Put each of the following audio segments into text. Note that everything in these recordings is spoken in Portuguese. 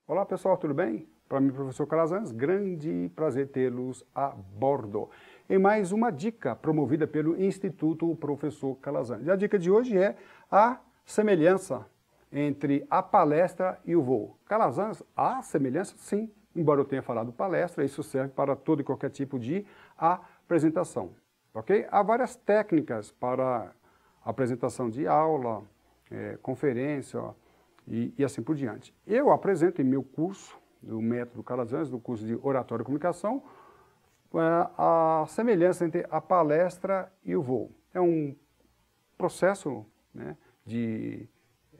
Olá pessoal, tudo bem? Para mim, professor Calazans, grande prazer tê-los a bordo. Em mais uma dica promovida pelo Instituto Professor Calazans. E a dica de hoje é a semelhança entre a palestra e o voo. Calazans, há semelhança? Sim, embora eu tenha falado palestra, isso serve para todo e qualquer tipo de apresentação. Ok? Há várias técnicas para apresentação de aula, conferência, e assim por diante. Eu apresento em meu curso, do Método Calazans, do curso de Oratória e Comunicação, a semelhança entre a palestra e o voo. É um processo, né,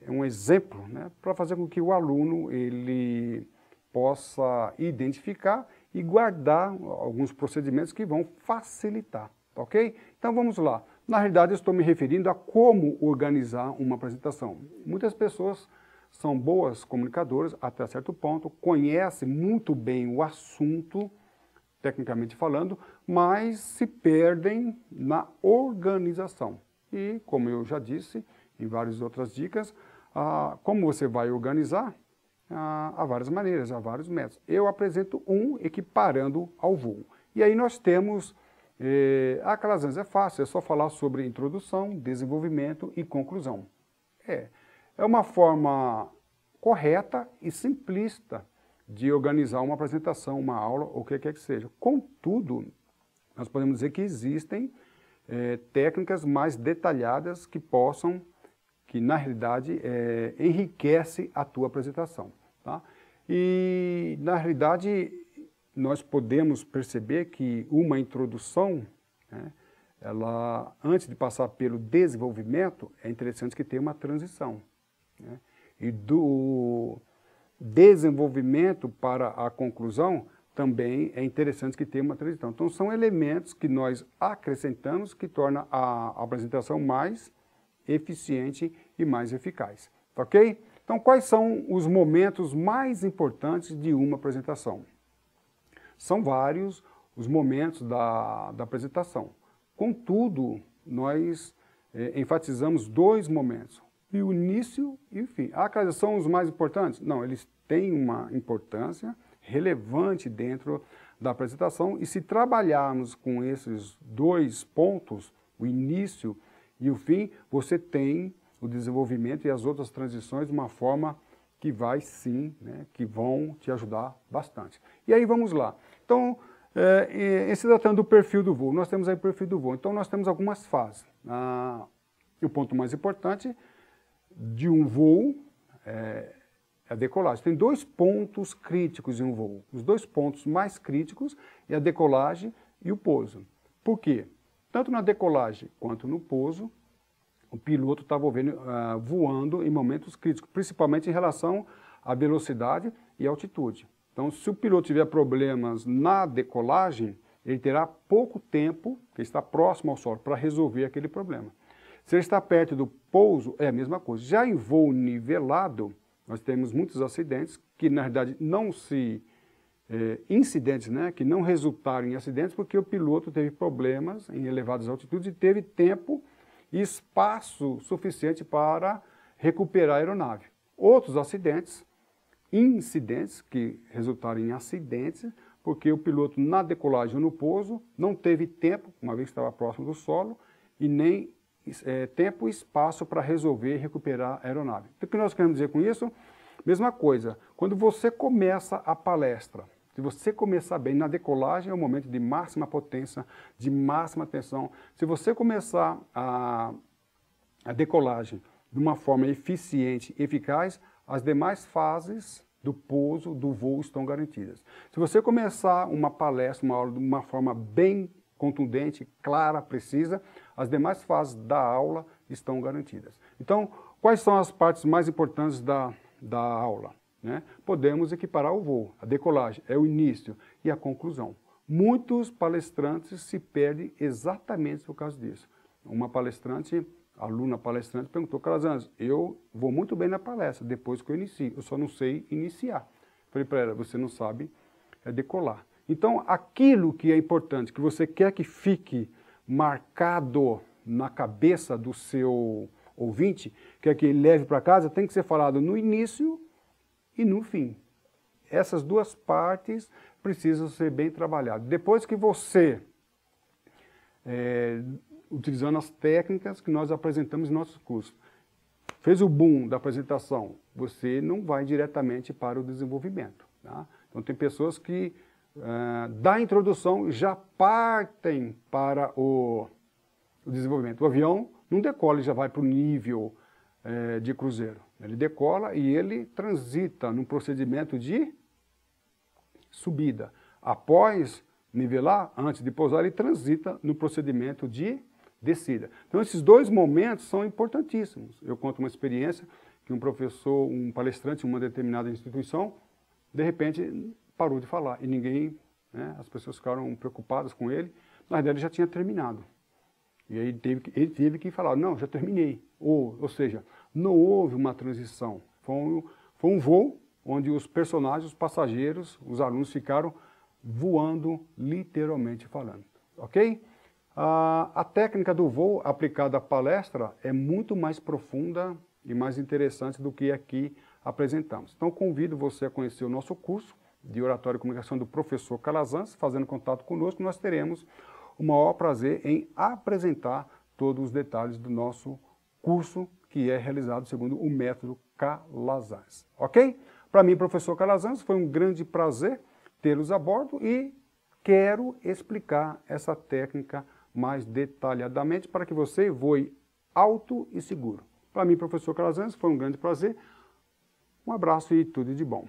um exemplo, né, para fazer com que o aluno ele possa identificar e guardar alguns procedimentos que vão facilitar, ok? Então vamos lá. Na realidade, eu estou me referindo a como organizar uma apresentação. Muitas pessoas são boas comunicadoras até certo ponto, conhecem muito bem o assunto, tecnicamente falando, mas se perdem na organização. E, como eu já disse em várias outras dicas, como você vai organizar? Há várias maneiras, há vários métodos. Eu apresento um equiparando ao voo. E aí nós temos, Calazans, é fácil, é só falar sobre introdução, desenvolvimento e conclusão. É uma forma correta e simplista de organizar uma apresentação, uma aula, ou o que quer que seja. Contudo, nós podemos dizer que existem técnicas mais detalhadas que na realidade enriquece a tua apresentação. Tá? E na realidade nós podemos perceber que uma introdução, né, ela, antes de passar pelo desenvolvimento, é interessante que tenha uma transição. Né? E do desenvolvimento para a conclusão, também é interessante que tenha uma transição. Então, são elementos que nós acrescentamos que torna a apresentação mais eficiente e mais eficaz. Ok? Então, quais são os momentos mais importantes de uma apresentação? São vários os momentos da apresentação. Contudo, nós enfatizamos dois momentos. E o início e o fim. Quais são os mais importantes? Não, eles têm uma importância relevante dentro da apresentação e se trabalharmos com esses dois pontos, o início e o fim, você tem o desenvolvimento e as outras transições de uma forma que vai sim, né, que vão te ajudar bastante. E aí vamos lá. Então, se tratando do perfil do voo, nós temos aí o perfil do voo. Então nós temos algumas fases. O ponto mais importante de um voo é a decolagem. Tem dois pontos críticos em um voo. Os dois pontos mais críticos é a decolagem e o pouso. Por quê? Tanto na decolagem quanto no pouso, o piloto está voando em momentos críticos, principalmente em relação à velocidade e altitude. Então, se o piloto tiver problemas na decolagem, ele terá pouco tempo, que está próximo ao solo, para resolver aquele problema. Se ele está perto do pouso, é a mesma coisa. Já em voo nivelado, nós temos muitos acidentes que, na verdade, incidentes, né, que não resultaram em acidentes porque o piloto teve problemas em elevadas altitudes e teve tempo e espaço suficiente para recuperar a aeronave. Outros acidentes, incidentes que resultaram em acidentes, porque o piloto na decolagem ou no pouso não teve tempo, uma vez que estava próximo do solo, e nem tempo e espaço para resolver e recuperar a aeronave. Então, o que nós queremos dizer com isso? Mesma coisa, quando você começa a palestra, se você começar bem, na decolagem é o momento de máxima potência, de máxima tensão. Se você começar a decolagem de uma forma eficiente e eficaz, as demais fases do pouso, do voo estão garantidas. Se você começar uma palestra, uma aula de uma forma bem contundente, clara, precisa, as demais fases da aula estão garantidas. Então, quais são as partes mais importantes da aula? Né? Podemos equiparar o voo, a decolagem, é o início e a conclusão. Muitos palestrantes se perdem exatamente por causa disso. Uma palestrante, aluna palestrante, perguntou: Calazans, eu vou muito bem na palestra, depois que eu inicio, eu só não sei iniciar. Falei para ela: você não sabe decolar. Então, aquilo que é importante, que você quer que fique marcado na cabeça do seu ouvinte, quer que ele leve para casa, tem que ser falado no início e no fim. essas duas partes precisam ser bem trabalhadas. Depois que você, utilizando as técnicas que nós apresentamos em nossos cursos, fez o boom da apresentação, você não vai diretamente para o desenvolvimento. Tá? Então tem pessoas que da introdução já partem para o desenvolvimento. O avião não decola e já vai para o nível de cruzeiro. Ele decola e ele transita num procedimento de subida. Após nivelar, antes de pousar, ele transita no procedimento de descida. Então esses dois momentos são importantíssimos. Eu conto uma experiência que um professor, um palestrante em uma determinada instituição, de repente parou de falar e ninguém, as pessoas ficaram preocupadas com ele, na verdade ele já tinha terminado. E aí ele teve que falar, não, já terminei. Ou seja, não houve uma transição. Foi um voo onde os personagens, os passageiros, os alunos ficaram voando, literalmente falando. Ok? A técnica do voo aplicada à palestra é muito mais profunda e mais interessante do que aqui apresentamos. Então convido você a conhecer o nosso curso de Oratória e Comunicação do professor Calazans. Fazendo contato conosco, nós teremos o maior prazer em apresentar todos os detalhes do nosso curso, que é realizado segundo o método Calazans. Ok? Para mim, professor Calazans, foi um grande prazer tê-los a bordo e quero explicar essa técnica mais detalhadamente para que você voe alto e seguro. Para mim, professor Calazans, foi um grande prazer. Um abraço e tudo de bom.